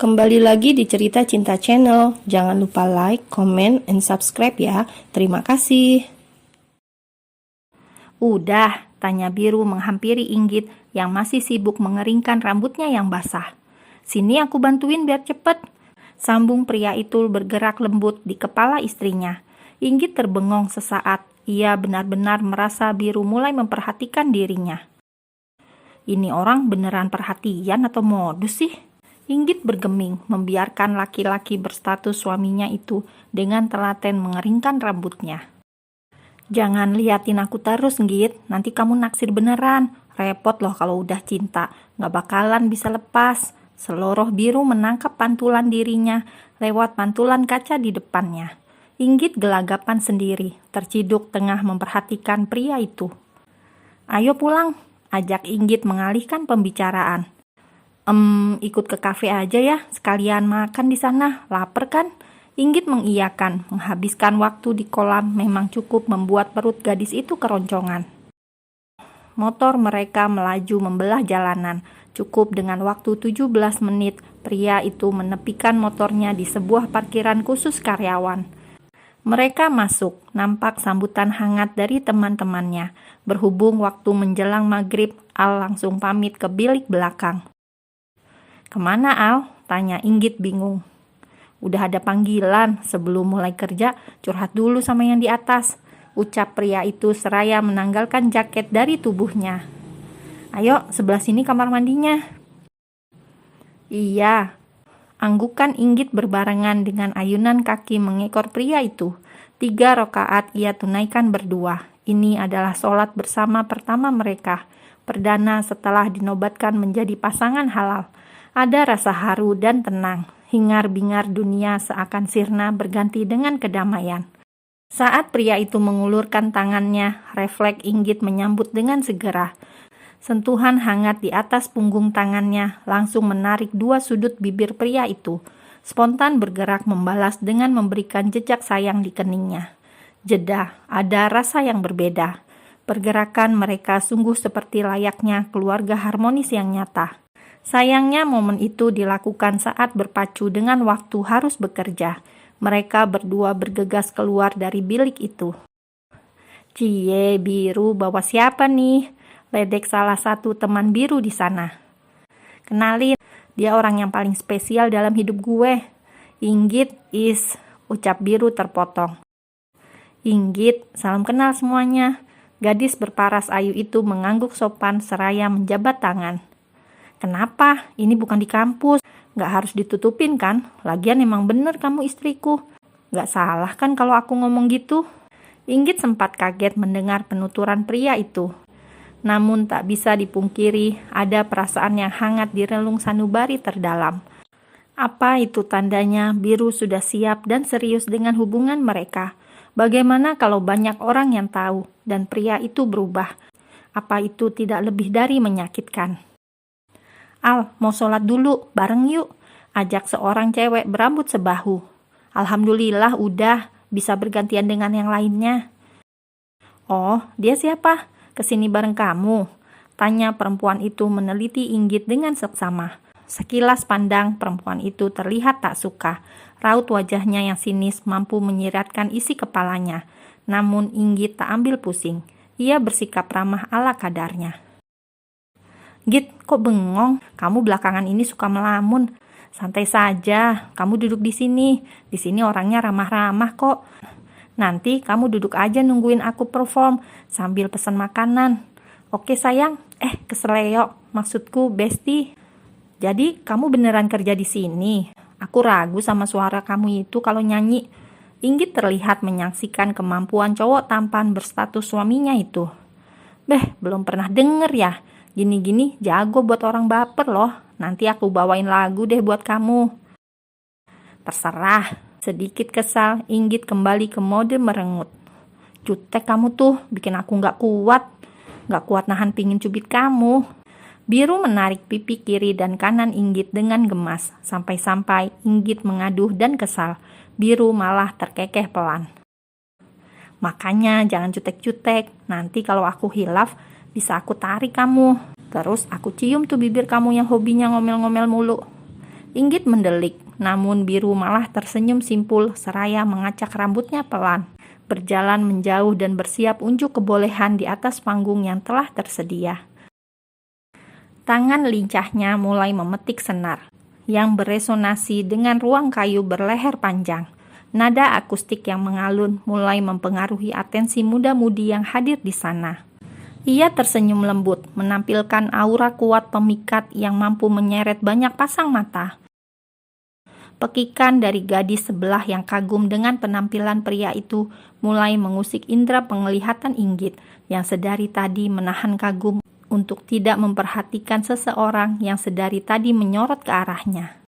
Kembali lagi di Cerita Cinta Channel. Jangan lupa like, comment, and subscribe ya. Terima kasih. Udah, tanya Biru menghampiri Inggit yang masih sibuk mengeringkan rambutnya yang basah. Sini aku bantuin biar cepet. Sambung pria itu bergerak lembut di kepala istrinya. Inggit terbengong sesaat. Ia benar-benar merasa Biru mulai memperhatikan dirinya. Ini orang beneran perhatian atau modus sih? Inggit bergeming, membiarkan laki-laki berstatus suaminya itu dengan telaten mengeringkan rambutnya. Jangan liatin aku terus, Git. Nanti kamu naksir beneran. Repot loh kalau udah cinta. Gak bakalan bisa lepas. Seloroh Biru menangkap pantulan dirinya lewat pantulan kaca di depannya. Inggit gelagapan sendiri, terciduk tengah memperhatikan pria itu. Ayo pulang, ajak Inggit mengalihkan pembicaraan. Ikut ke kafe aja ya, sekalian makan di sana. Laper kan? Inggit mengiyakan. Menghabiskan waktu di kolam memang cukup membuat perut gadis itu keroncongan. Motor mereka melaju membelah jalanan. Cukup dengan waktu 17 menit, pria itu menepikan motornya di sebuah parkiran khusus karyawan. Mereka masuk, nampak sambutan hangat dari teman-temannya. Berhubung waktu menjelang maghrib, Al langsung pamit ke bilik belakang. Kemana Al? Tanya Inggit bingung. Udah ada panggilan, sebelum mulai kerja curhat dulu sama yang di atas, ucap pria itu seraya menanggalkan jaket dari tubuhnya. Ayo, sebelah sini kamar mandinya. Iya, anggukan Inggit berbarengan dengan ayunan kaki mengekor pria itu. 3 rakaat ia tunaikan berdua. Ini adalah sholat bersama pertama mereka, perdana setelah dinobatkan menjadi pasangan halal. Ada rasa haru dan tenang, hingar-bingar dunia seakan sirna berganti dengan kedamaian. Saat pria itu mengulurkan tangannya, refleks Inggit menyambut dengan segera. Sentuhan hangat di atas punggung tangannya langsung menarik 2 sudut bibir pria itu. Spontan bergerak membalas dengan memberikan jejak sayang di keningnya. Jeda, ada rasa yang berbeda. Pergerakan mereka sungguh seperti layaknya keluarga harmonis yang nyata. Sayangnya momen itu dilakukan saat berpacu dengan waktu harus bekerja. Mereka berdua bergegas keluar dari bilik itu. Cie, Biru bawa siapa nih? Ledek salah satu teman Biru di sana. Kenalin, dia orang yang paling spesial dalam hidup gue. Inggit ucap Biru terpotong. Inggit, salam kenal semuanya. Gadis berparas ayu itu mengangguk sopan seraya menjabat tangan. Kenapa? Ini bukan di kampus. Gak harus ditutupin kan? Lagian emang bener kamu istriku. Gak salah kan kalau aku ngomong gitu? Inggit sempat kaget mendengar penuturan pria itu. Namun tak bisa dipungkiri, ada perasaan yang hangat di relung sanubari terdalam. Apa itu tandanya Biru sudah siap dan serius dengan hubungan mereka? Bagaimana kalau banyak orang yang tahu dan pria itu berubah? Apa itu tidak lebih dari menyakitkan? Al, mau sholat dulu, bareng yuk. Ajak seorang cewek berambut sebahu. Alhamdulillah udah, bisa bergantian dengan yang lainnya. Oh, dia siapa? Kesini bareng kamu? Tanya perempuan itu meneliti Inggit dengan seksama. Sekilas pandang perempuan itu terlihat tak suka. Raut wajahnya yang sinis mampu menyiratkan isi kepalanya. Namun Inggit tak ambil pusing. Ia bersikap ramah ala kadarnya. Git, kok bengong? Kamu belakangan ini suka melamun. Santai saja, kamu duduk di sini. Di sini orangnya ramah-ramah kok. Nanti kamu duduk aja nungguin aku perform sambil pesan makanan. Oke sayang, keseleo. Maksudku besti. Jadi kamu beneran kerja di sini? Aku ragu sama suara kamu itu kalau nyanyi. Inggit terlihat menyaksikan kemampuan cowok tampan berstatus suaminya itu. Belum pernah denger ya. Gini-gini jago buat orang baper loh. Nanti aku bawain lagu deh buat kamu. Terserah. Sedikit kesal, Inggit kembali ke mode merengut. Jutek kamu tuh, bikin aku gak kuat. Gak kuat nahan pingin cubit kamu. Biru menarik pipi kiri dan kanan Inggit dengan gemas. Sampai-sampai Inggit mengaduh dan kesal. Biru malah terkekeh pelan. Makanya jangan jutek-jutek. Nanti kalau aku hilaf, bisa aku tarik kamu. Terus aku cium tuh bibir kamu yang hobinya ngomel-ngomel mulu. Inggit mendelik, namun Biru malah tersenyum simpul seraya mengacak rambutnya pelan, berjalan menjauh dan bersiap unjuk kebolehan di atas panggung yang telah tersedia. Tangan lincahnya mulai memetik senar, yang beresonasi dengan ruang kayu berleher panjang. Nada akustik yang mengalun mulai mempengaruhi atensi muda-mudi yang hadir di sana. Ia tersenyum lembut, menampilkan aura kuat pemikat yang mampu menyeret banyak pasang mata. Pekikan dari gadis sebelah yang kagum dengan penampilan pria itu mulai mengusik indera penglihatan Inggit yang sedari tadi menahan kagum untuk tidak memperhatikan seseorang yang sedari tadi menyorot ke arahnya.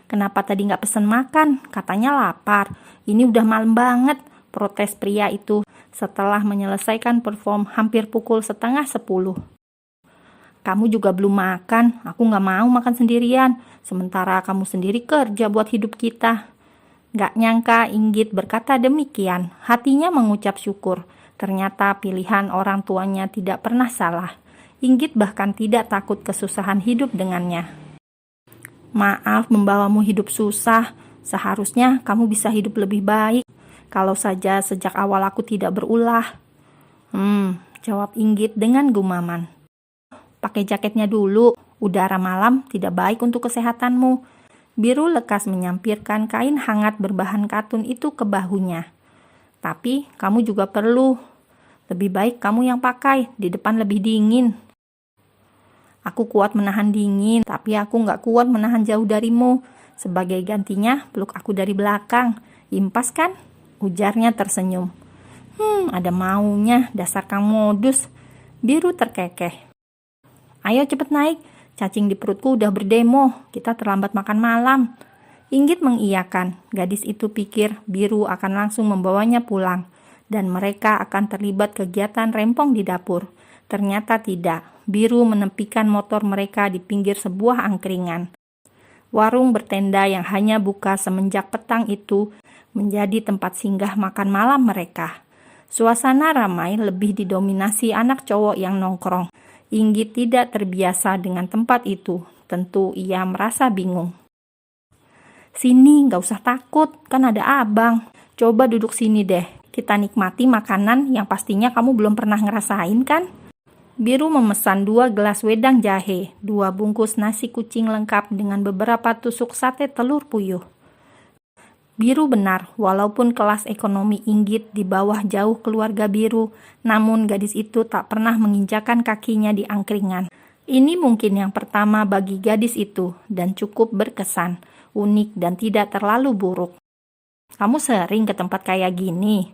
"Kenapa tadi nggak pesen makan? Katanya lapar. Ini udah malam banget," protes pria itu setelah menyelesaikan perform hampir pukul 9:30. "Kamu juga belum makan. Aku nggak mau makan sendirian. Sementara kamu sendiri kerja buat hidup kita." Nggak nyangka Inggit berkata demikian. Hatinya mengucap syukur. Ternyata pilihan orang tuanya tidak pernah salah. Inggit bahkan tidak takut kesusahan hidup dengannya. "Maaf membawamu hidup susah. Seharusnya kamu bisa hidup lebih baik. Kalau saja sejak awal aku tidak berulah." Jawab Inggit dengan gumaman. "Pakai jaketnya dulu. Udara malam tidak baik untuk kesehatanmu." Biru lekas menyampirkan kain hangat berbahan katun itu ke bahunya. "Tapi kamu juga perlu. Lebih baik kamu yang pakai. Di depan lebih dingin." "Aku kuat menahan dingin, tapi aku nggak kuat menahan jauh darimu. Sebagai gantinya, peluk aku dari belakang. Impas kan?" ujarnya tersenyum. Ada maunya, dasar kang modus." Biru terkekeh. "Ayo cepet naik, cacing di perutku udah berdemo, kita terlambat makan malam." Inggit mengiyakan. Gadis itu pikir Biru akan langsung membawanya pulang, dan mereka akan terlibat kegiatan rempong di dapur. Ternyata tidak. Biru menepikan motor mereka di pinggir sebuah angkringan. Warung bertenda yang hanya buka semenjak petang itu menjadi tempat singgah makan malam mereka. Suasana ramai lebih didominasi anak cowok yang nongkrong. Inggit tidak terbiasa dengan tempat itu. Tentu ia merasa bingung. "Sini, gak usah takut, kan ada abang. Coba duduk sini deh. Kita nikmati makanan yang pastinya kamu belum pernah ngerasain kan?" Biru memesan 2 gelas wedang jahe, 2 bungkus nasi kucing lengkap dengan beberapa tusuk sate telur puyuh. Biru benar, walaupun kelas ekonomi Inggit di bawah jauh keluarga Biru, namun gadis itu tak pernah menginjakan kakinya di angkringan. Ini mungkin yang pertama bagi gadis itu, dan cukup berkesan, unik dan tidak terlalu buruk. "Kamu sering ke tempat kayak gini?"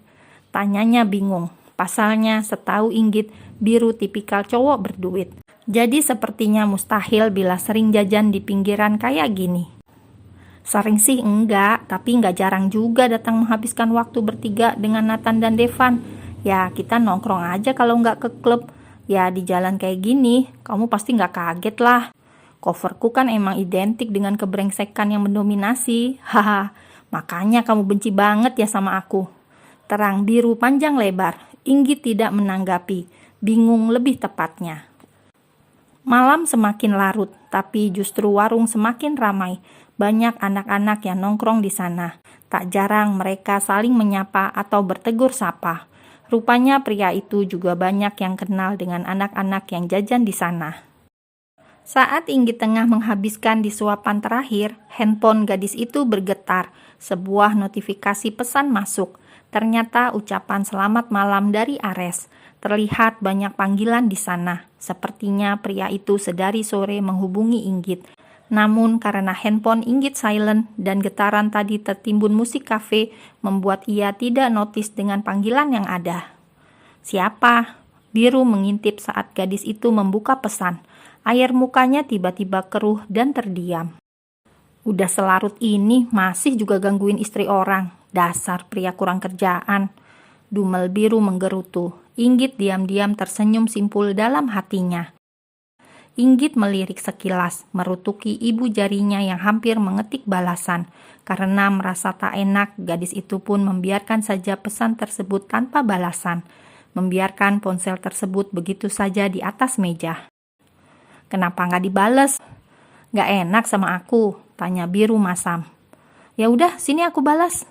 tanyanya bingung. Pasalnya, setahu Inggit, Biru tipikal cowok berduit. Jadi sepertinya mustahil bila sering jajan di pinggiran kayak gini. "Sering sih enggak, tapi enggak jarang juga datang menghabiskan waktu bertiga dengan Nathan dan Devan. Ya kita nongkrong aja kalau enggak ke klub. Ya di jalan kayak gini, kamu pasti enggak kaget lah. Coverku kan emang identik dengan kebrengsekan yang mendominasi. Haha, makanya kamu benci banget ya sama aku." Terang Biru panjang lebar. Inggit tidak menanggapi. Bingung lebih tepatnya. Malam semakin larut, tapi justru warung semakin ramai. Banyak anak-anak yang nongkrong di sana. Tak jarang mereka saling menyapa atau bertegur sapa. Rupanya pria itu juga banyak yang kenal dengan anak-anak yang jajan di sana. Saat Inggit tengah menghabiskan di suapan terakhir, handphone gadis itu bergetar. Sebuah notifikasi pesan masuk. Ternyata ucapan selamat malam dari Ares. Terlihat banyak panggilan di sana. Sepertinya pria itu sedari sore menghubungi Inggit. Namun karena handphone Inggit silent dan getaran tadi tertimbun musik kafe, membuat ia tidak notice dengan panggilan yang ada. "Siapa?" Biru mengintip saat gadis itu membuka pesan. Air mukanya tiba-tiba keruh dan terdiam. "Udah selarut ini masih juga gangguin istri orang. Dasar pria kurang kerjaan." Dumel Biru menggerutu. Inggit diam-diam tersenyum simpul dalam hatinya. Inggit melirik sekilas, merutuki ibu jarinya yang hampir mengetik balasan. Karena merasa tak enak, gadis itu pun membiarkan saja pesan tersebut tanpa balasan. Membiarkan ponsel tersebut begitu saja di atas meja. "Kenapa nggak dibales?" "Nggak enak sama aku." Tanya biru masam. Ya udah, sini aku balas.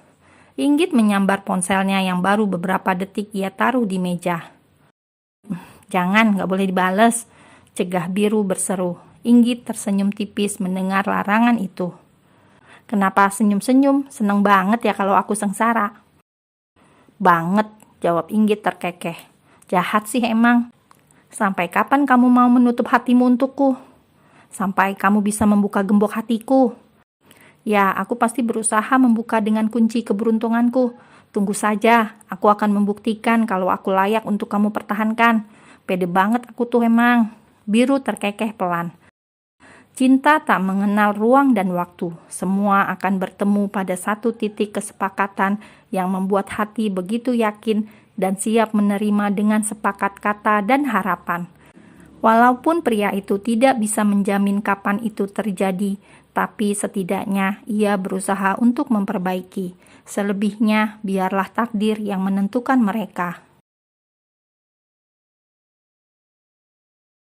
Inggit menyambar ponselnya yang baru beberapa detik ia taruh di meja. Jangan, gak boleh dibales, cegah biru berseru. Inggit tersenyum tipis mendengar larangan itu. Kenapa senyum-senyum? Seneng banget ya kalau aku sengsara. Banget, jawab Inggit terkekeh. Jahat sih emang. Sampai kapan kamu mau menutup hatimu untukku? Sampai kamu bisa membuka gembok hatiku? Ya, aku pasti berusaha membuka dengan kunci keberuntunganku. Tunggu saja, aku akan membuktikan kalau aku layak untuk kamu pertahankan. Pede banget aku tuh emang. Biru terkekeh pelan. Cinta tak mengenal ruang dan waktu. Semua akan bertemu pada satu titik kesepakatan yang membuat hati begitu yakin dan siap menerima dengan sepakat kata dan harapan. Walaupun pria itu tidak bisa menjamin kapan itu terjadi, tapi setidaknya ia berusaha untuk memperbaiki. Selebihnya, biarlah takdir yang menentukan mereka.